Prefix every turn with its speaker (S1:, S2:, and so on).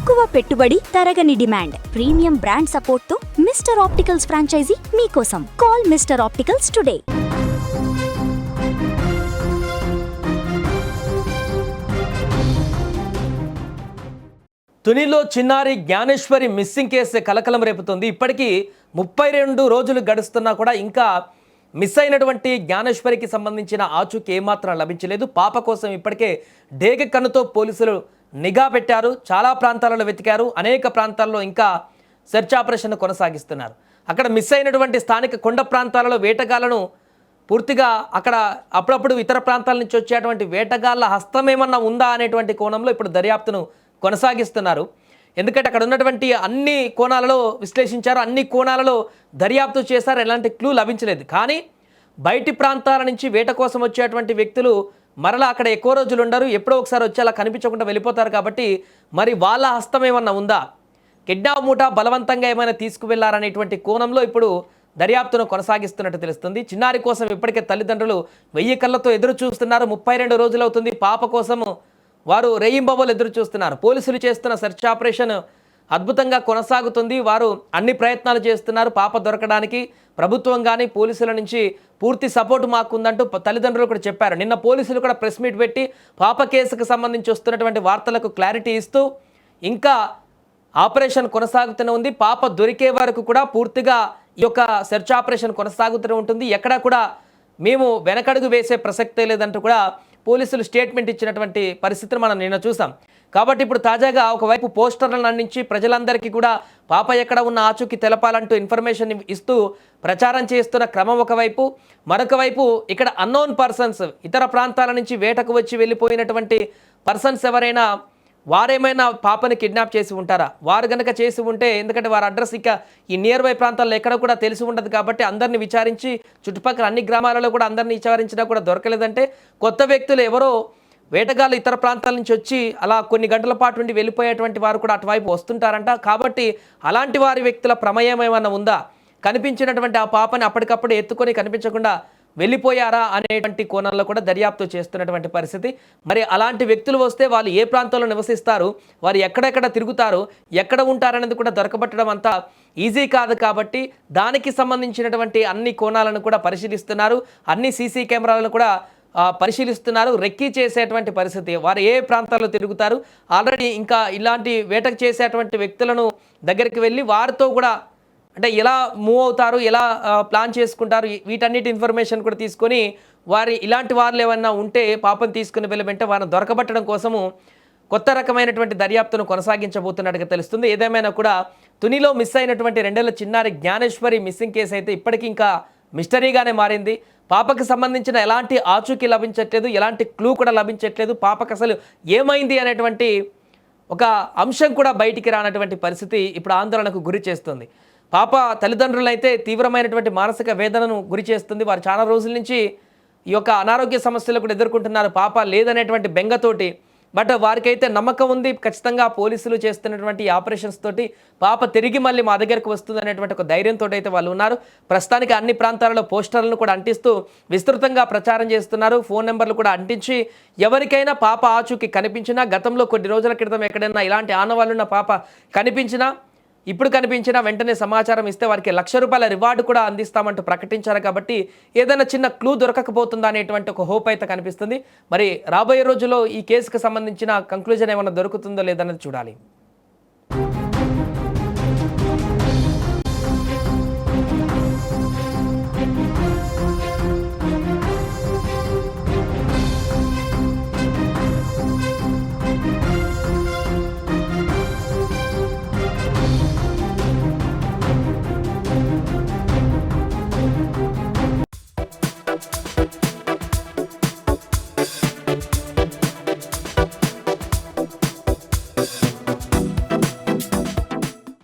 S1: తక్కువ పెట్టుబడి, తరగని డిమాండ్, ప్రీమియం బ్రాండ్ సపోర్ట్ తో మిస్టర్ ఆప్టికల్స్ ఫ్రాంచైజీ మీకోసం. Call Mr Opticals today.
S2: తునిలో చిన్నారి జ్ఞానేశ్వరి మిస్సింగ్ కేసు కలకలం రేపుతుంది. ఇప్పటికీ 32 రోజులు గడుస్తున్నా కూడా ఇంకా మిస్ అయినటువంటి జ్ఞానేశ్వరికి సంబంధించిన ఆచూకీ ఏమాత్రం లభించలేదు. పాప కోసం ఇప్పటికే డేగ కన్నుతో పోలీసులు నిఘా పెట్టారు. చాలా ప్రాంతాలలో వెతికారు. అనేక ప్రాంతాల్లో ఇంకా సెర్చ్ ఆపరేషన్ కొనసాగిస్తున్నారు. అక్కడ మిస్ అయినటువంటి స్థానిక కొండ ప్రాంతాలలో వేటగాళ్లను పూర్తిగా అక్కడ అప్పుడప్పుడు ఇతర ప్రాంతాల నుంచి వచ్చేటువంటి వేటగాళ్ల హస్తం ఏమన్నా ఉందా అనేటువంటి కోణంలో ఇప్పుడు దర్యాప్తును కొనసాగిస్తున్నారు. ఎందుకంటే అక్కడ ఉన్నటువంటి అన్ని కోణాలలో విశ్లేషించారు, అన్ని కోణాలలో దర్యాప్తు చేశారు, ఎలాంటి క్లూ లభించలేదు. కానీ బయటి ప్రాంతాల నుంచి వేట కోసం వచ్చేటువంటి వ్యక్తులు మరలా అక్కడ ఎక్కువ రోజులు ఉండరు, ఎప్పుడో ఒకసారి వచ్చి అలా కనిపించకుండా వెళ్ళిపోతారు. కాబట్టి మరి వాళ్ళ హస్తం ఏమన్నా ఉందా, కిడ్నాప్ మూట బలవంతంగా ఏమైనా తీసుకువెళ్లారనేటువంటి కోణంలో ఇప్పుడు దర్యాప్తును కొనసాగిస్తున్నట్టు తెలుస్తుంది. చిన్నారి కోసం ఇప్పటికే తల్లిదండ్రులు 1000 కళ్ళతో ఎదురు చూస్తున్నారు. 32 రోజులు అవుతుంది. పాప కోసం వారు రేయింబవలు ఎదురు చూస్తున్నారు. పోలీసులు చేస్తున్న సెర్చ్ ఆపరేషన్ అద్భుతంగా కొనసాగుతుంది. వారు అన్ని ప్రయత్నాలు చేస్తున్నారు పాప దొరకడానికి. ప్రభుత్వం కానీ పోలీసుల నుంచి పూర్తి సపోర్ట్ మాకుందంటూ తల్లిదండ్రులు కూడా చెప్పారు. నిన్న పోలీసులు కూడా ప్రెస్ మీట్ పెట్టి పాప కేసుకు సంబంధించి వస్తున్నటువంటి వార్తలకు క్లారిటీ ఇస్తూ ఇంకా ఆపరేషన్ కొనసాగుతూనే ఉంది. పాప దొరికే వరకు కూడా పూర్తిగా ఈ యొక్క సెర్చ్ ఆపరేషన్ కొనసాగుతూనే ఉంటుంది. ఎక్కడా కూడా మేము వెనకడుగు వేసే ప్రసక్తే లేదంటూ కూడా పోలీసులు స్టేట్మెంట్ ఇచ్చినటువంటి పరిస్థితిని మనం నిన్న చూసాం. కాబట్టి ఇప్పుడు తాజాగా ఒకవైపు పోస్టర్లను అందించి ప్రజలందరికీ కూడా పాప ఎక్కడ ఉన్న ఆచూకీ తెలపాలంటూ ఇన్ఫర్మేషన్ ఇస్తూ ప్రచారం చేస్తున్న క్రమం ఒకవైపు, మరొక వైపు ఇక్కడ అన్నోన్ పర్సన్స్, ఇతర ప్రాంతాల నుంచి వేటకు వచ్చి వెళ్ళిపోయినటువంటి పర్సన్స్ ఎవరైనా వారేమైనా పాపని కిడ్నాప్ చేసి ఉంటారా, వారు కనుక చేసి ఉంటే, ఎందుకంటే వారి అడ్రస్ ఇక ఈ నియర్ బై ప్రాంతాల్లో ఎక్కడ కూడా తెలిసి ఉండదు కాబట్టి అందరినీ విచారించి చుట్టుపక్కల అన్ని గ్రామాలలో కూడా అందరినీ విచారించినా కూడా దొరకలేదంటే కొత్త వ్యక్తులు ఎవరో వేటగాళ్ళు ఇతర ప్రాంతాల నుంచి వచ్చి అలా కొన్ని గంటల పాటు నుండి వెళ్ళిపోయేటువంటి వారు కూడా అటువైపు వస్తుంటారంట. కాబట్టి అలాంటి వారి వ్యక్తుల ప్రమేయం ఏమైనా ఉందా, కనిపించినటువంటి ఆ పాపని అప్పటికప్పుడు ఎత్తుకొని కనిపించకుండా వెళ్ళిపోయారా అనేటువంటి కోణంలో కూడా దర్యాప్తు చేస్తున్నటువంటి పరిస్థితి. మరి అలాంటి వ్యక్తులు వస్తే వాళ్ళు ఏ ప్రాంతంలో నివసిస్తారు, వారు ఎక్కడెక్కడ తిరుగుతారు, ఎక్కడ ఉంటారనేది కూడా దొరకబట్టడం అంతా ఈజీ కాదు. కాబట్టి దానికి సంబంధించినటువంటి అన్ని కోణాలను కూడా పరిశీలిస్తున్నారు. అన్ని సీసీ కెమెరాలను కూడా పరిశీలిస్తున్నారు. రెక్కీ చేసేటువంటి పరిస్థితి, వారు ఏ ప్రాంతాల్లో తిరుగుతారు, ఆల్రెడీ ఇంకా ఇలాంటి వేటకు చేసేటువంటి వ్యక్తులను దగ్గరికి వెళ్ళి వారితో కూడా అంటే ఎలా మూవ్ అవుతారు, ఎలా ప్లాన్ చేసుకుంటారు, వీటన్నిటి ఇన్ఫర్మేషన్ కూడా తీసుకొని వారి ఇలాంటి వారు ఏమన్నా ఉంటే పాపను తీసుకుని వెళ్ళమంటే వారిని దొరకబట్టడం కోసము కొత్త రకమైనటువంటి దర్యాప్తును కొనసాగించబోతున్నట్టుగా తెలుస్తుంది. ఏదేమైనా కూడా తునిలో మిస్ అయినటువంటి 2 ఏళ్ల చిన్నారి జ్ఞానేశ్వరి మిస్సింగ్ కేసు అయితే ఇప్పటికీ ఇంకా మిస్టరీగానే మారింది. పాపకు సంబంధించిన ఎలాంటి ఆచూకీ లభించట్లేదు, ఎలాంటి క్లూ కూడా లభించట్లేదు. పాపకు అసలు ఏమైంది అనేటువంటి ఒక అంశం కూడా బయటికి రానటువంటి పరిస్థితి ఇప్పుడు ఆందోళనకు గురి చేస్తుంది. పాప తల్లిదండ్రులు అయితే తీవ్రమైనటువంటి మానసిక వేదనను గురి చేస్తుంది. వారు చాలా రోజుల నుంచి ఈ యొక్క అనారోగ్య సమస్యలు కూడా ఎదుర్కొంటున్నారు, పాప లేదనేటువంటి బెంగతోటి. బట్ వారికైతే నమ్మకం ఉంది, ఖచ్చితంగా పోలీసులు చేస్తున్నటువంటి ఆపరేషన్స్ తోటి పాప తిరిగి మళ్ళీ మా దగ్గరకు వస్తుంది అనేటువంటి ఒక ధైర్యంతో అయితే వాళ్ళు ఉన్నారు. ప్రస్తుతానికి అన్ని ప్రాంతాలలో పోస్టర్లను కూడా అంటిస్తూ విస్తృతంగా ప్రచారం చేస్తున్నారు. ఫోన్ నెంబర్లు కూడా అంటించి ఎవరికైనా పాప ఆచూకీ కనిపించినా, గతంలో కొన్ని రోజుల క్రితం ఎక్కడైనా ఇలాంటి ఆనవాళ్ళున్న పాప కనిపించినా, ఇప్పుడు కనిపించినా వెంటనే సమాచారం ఇస్తే వారికి ₹1,00,000 రివార్డు కూడా అందిస్తామంటూ ప్రకటించారు. కాబట్టి ఏదైనా చిన్న క్లూ దొరకకపోతుందా అనేటువంటి ఒక హోప్ అయితే కనిపిస్తుంది. మరి రాబోయే రోజుల్లో ఈ కేసుకు సంబంధించిన కంక్లూజన్ ఏమైనా దొరుకుతుందో లేదన్నది చూడాలి.